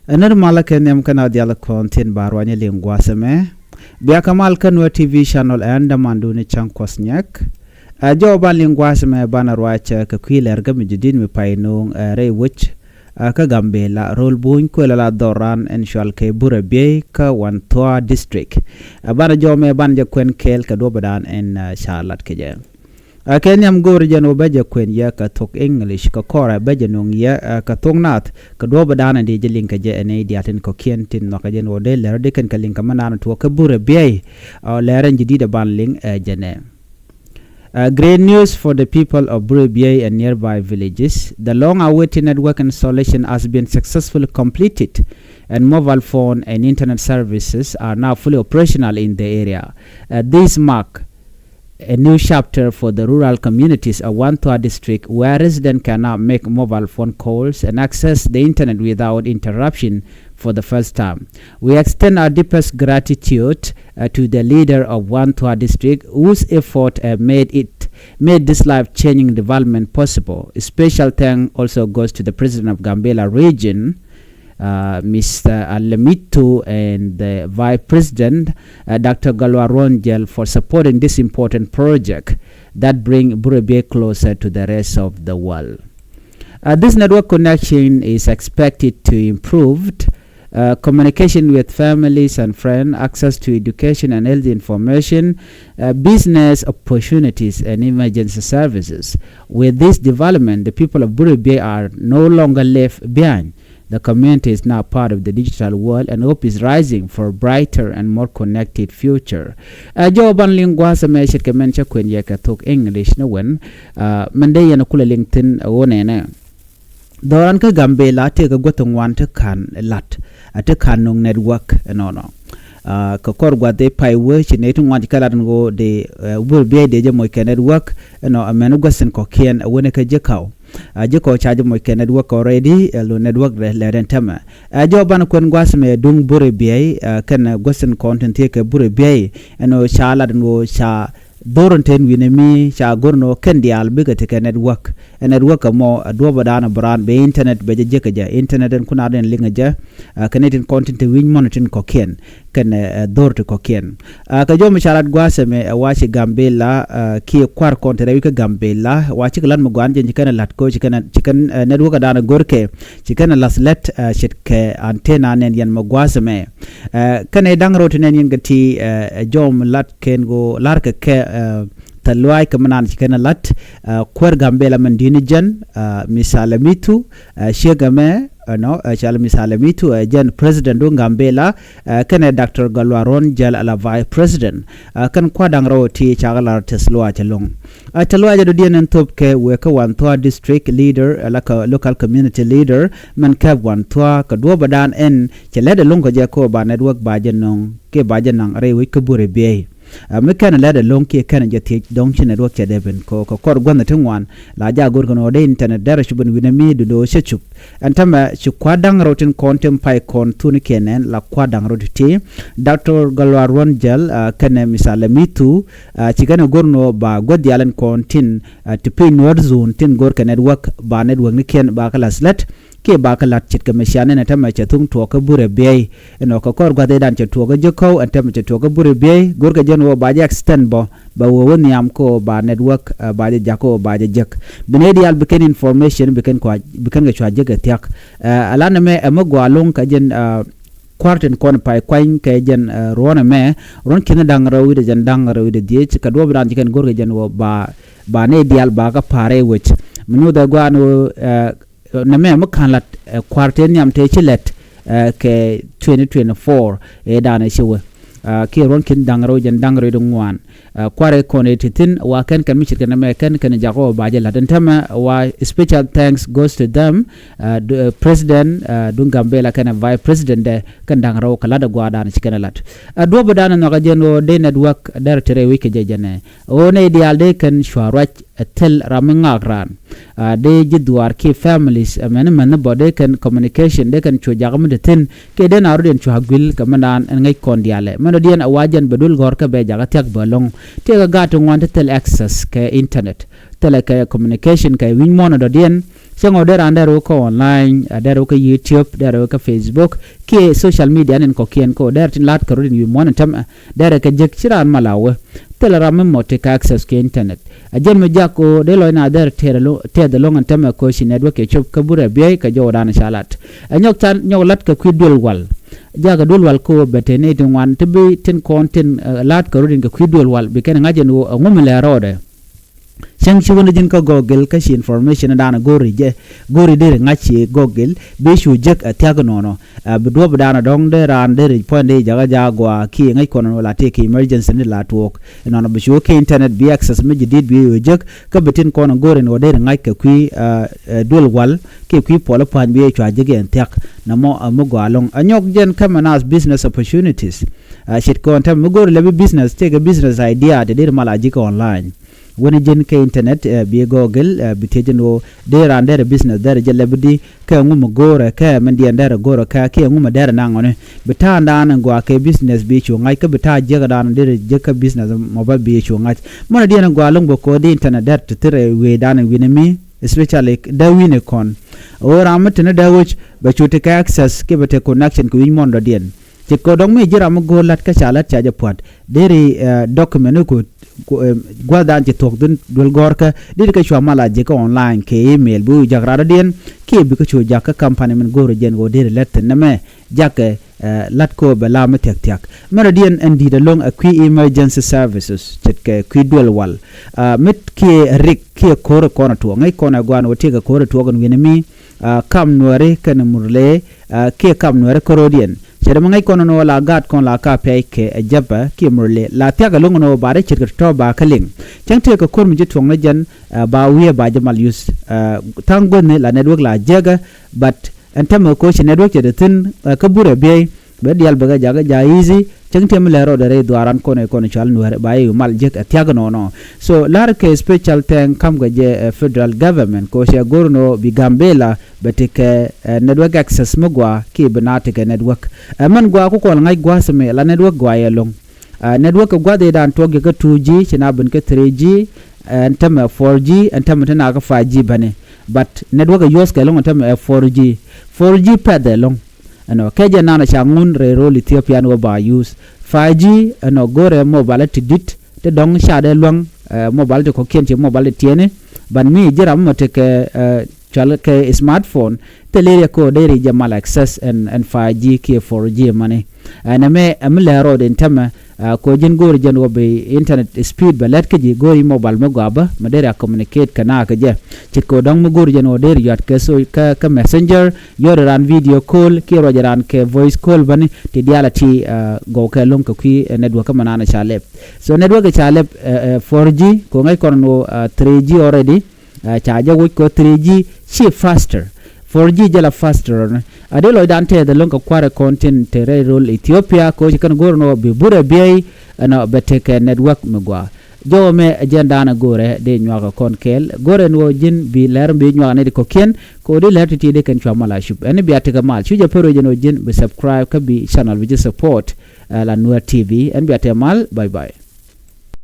Anar malaken yam kana diala kontin barwanya lingwaseme. Bia kamal kan Nuer TV channel anda manduni chang kosnyak. Jawaban lingwaseme banarwacha ka kwiler ga mijidin mi painung re wich ka gambella rol buuny ko la doran en shal ke buribiey ka wantoa district. Bana jome banja kwen kel ka do badan en charlat ke je. Kenyam gor jano beja kwen ya ka Thok English ka kora beja nung ya ka Thok Naath ka do badana di jeling ka je ene diatin ko kientin no ka jen wode ler de kan kaling ka manana to ka buribiey leren jidida banling jene. Great news for the people of Buribiey and nearby villages. The long-awaited network installation has been successfully completed, and mobile phone and internet services are now fully operational in the area. These mark a new chapter for the rural communities of Wantoa district, where residents can now make mobile phone calls and access the internet without interruption for the first time. We extend our deepest gratitude to the leader of Wantoa district, whose effort made this life-changing development possible. A special thanks also goes to the president of Gambella region, Mr. Alemitu, and the Vice President, Dr. Galwa Ronjel, for supporting this important project that brings buribiey closer to the rest of the world. This network connection is expected to improve communication with families and friends, access to education and health information, business opportunities, and emergency services. With this development, the people of Buribiey are no longer left behind. The community is now part of the digital world, and hope is rising for a brighter and more connected future. Jawaban lingwa sa meshet kemencha kwenye ka Thok English na wen mande yana kula LinkedIn wonene. Doran ka gambella te ka gotong wan te kan lat te kan nung network no ka korgwa de paiwe chinetu wan kala ngo de Buribiey de je moy ka network no amenu gosen ko kien wone ka jekau jiko charge mo ke network already lo network le rentama joban kon gwasme dung Buribiey kan gosen content ke Buribiey no shala ngo sha doronten winemi sha gorno kendial biga te network mo do badana brand be internet be jeka ja internet en kuna den linga ja kanetin content win monetin ko ken kan dorte ko ken ka jom shalat gwasme wachi gambella ki kwar content wi ka gambella wachi lan mo gwan je kan lat ko chikan network dana gorke chikan laslet shit ke antena nen yan mo gwasme kan dang rotinen yin gati jom lat ken go larka ke talwai kamanan chikana lat kwer gambella mandini jan misalamitu shegame no chala misalamitu jan president do gambella kana Dr. Galwa Ronjel ala vice president kan kwadang roti chagala teslwa chalong talwa jado dienen topke weka Wantoa district leader alaka local community leader man ka Wantoa ka do badan en chelede longo jako ba network ba janong ke ba janang rewi ka Buribiey mekan lada lonki kan jati donchi network chadeben ko kor gwana tungwan la ja gor kono de internet dara shubun winami do shechup antama chu kwadang rotin kontem pai kon tuni kenen la kwadang rotiti Dr. Galwa Ronjel kan misalamitu chigana gorno ba godialen kontin tipi Nuer zone tin gor kan network ba network ni ken ba kala slat ke ba kala chit ka mesiane na tama chatung to ka Buribiey no ka kor gwade dan to ga jeko antama to ka Buribiey gor ka jenwo ba ja extend ba wo niam ko ba network ba ja jako ba ja jek benedial beken information beken ga chwa jega tiak alana me amagwalong ka jen kwarten kon pai kwain ka jen rona me ron kina dangrawi de jan dangrawi de die ka do bran jiken gor ga jenwo ba ne dial ba ka pare wech minu da gwano na me makan lat kwarten yam te chilet ke 2024 dana shiwe ki ron kin dangro jan dangro de ngwan kware kone titin wa kan michit kan me kan jago baje la tama wa special thanks goes to them president dung gambella kan vice president de kan dangro kala da gwa dan chikan lat do badana no ga jeno de network dar tere wike jejane one dial de kan shwarach tel ramangakran de jidwar ki families man bode kan communication de kan chojagam de tin ke den aruden chuagil kamanan ngai kondiale mano dien awajan bedul gor ka be jaga tek balong tega gato ngwan tel access ke internet tele ke communication ke win mono do dien chango der andero ko online der ko YouTube der ko Facebook ke social media nen ko kien ko der tin lat karodin wi mon tam der ka jek chiran malawe telara memmo te ka access ke internet ajen me jako de lo na der te de longan tam ko shi network ke chop ka buribiey ka jodan shalat anyok tan nyolat ka kwidul wal jaga dul wal ko betene tin wan tebe tin content lat karodin ka kwidul wal be ken ngajen wo ngumle rode Chang Chiwan Jin ka Google ka shi information dana gori de ngachi Google be shu jek atyagono bidwo dana dong de ran de point de jaga jagwa ki ngai kono la take emergency ni la talk no be shu ke internet be access me jidid be jek ka betin kono gori no de ngai ka kwi dul wal ke kwi polo pan be chwa jege entyak na mo gwalong anyok jen kamanas business opportunities shit ko tam gori le business take a business idea de malaji ko online woni jen ke internet bi Google bi tejeno de randere business der jelebdi ka ngum gore ka men di andere gore ka ke ngum der nangone bita ndan ngwa ke business bi chu ngai ka bita jega dan der jeka business mobile bi chu ngai mon di na ngwa longo ko di internet der tere we dan winemi especially da wine kon o ramatene da which ba chu te ka access ke bete connection ko win mon do dien ti ko dong me jira mo go lat ka chalat cha japot deri document ko gwadan ti tok dun dul gorka dir ka shwa mala je ka online ke email bu jagrada den ke bi ko chu jakka company men goro jen go dir let na me jakke lat ko be la me tek tek mera den endi de long a qui emergency services chet ke qui dul wal mit ke rik ke kor kona to ngai kona gwan o te ka kor to gon winemi kam nuare kan murle ke kam nuare korodien chere mangai kono no la gat kon la ka pe ke jaba ki murle la tiaga longo no bare chir to ba kaling changte ko kon mi jitong na jan ba wiya ba jamal use tango ne la network la jaga but antamo ko shi network de tin ka buribiey be dial baga jaga ja easy changte mi lero de re dwaran kono chal nuare ba yu mal jek tiaga no so lar ke special thing kam ga je federal government ko she gorno bi gambella betike network access mogwa ki benate ke network man gwa ko ngai gwa sme la network gwa yelong network gwa de dan toge ka 2G china ben ke 3G antama 4G antama tana ka 5G bane but network yos ke long antama 4G pad long ano keje nana changun re role Ethiopian wo ba use 5G ano gore mobile tidit te dong shade long mobile te ko kenche mobile tiene ban mi jira mo te ke chal ke smartphone te le ko de ri jamal access and 5G ke 4G mane ana me amle ro den tama ko jin gor jen wo be internet speed balet ke ji gori mobile me gaba madera communicate kana ke je chit ko dong mo gor jen o der yat ke so ka messenger yor ran video call ke ro ran ke voice call bani ti diala ti go ke long ko ki network manana chale so network chale 4G ko ngai kono 3G already charge wo ko 3G chi faster 4G jala faster adelo dante the long kware content tere role Ethiopia ko kan gorno be buribiey ana beteke network mugwa jowo me agenda na gore de nyaka konkel gore no jin bi ler be nyaka ne ko ken ko de ler ti de kan chama la shub ene bi atega mal chuje pero jeno jin be subscribe ka bi channel bi support la Nuer TV en bi atemal bye bye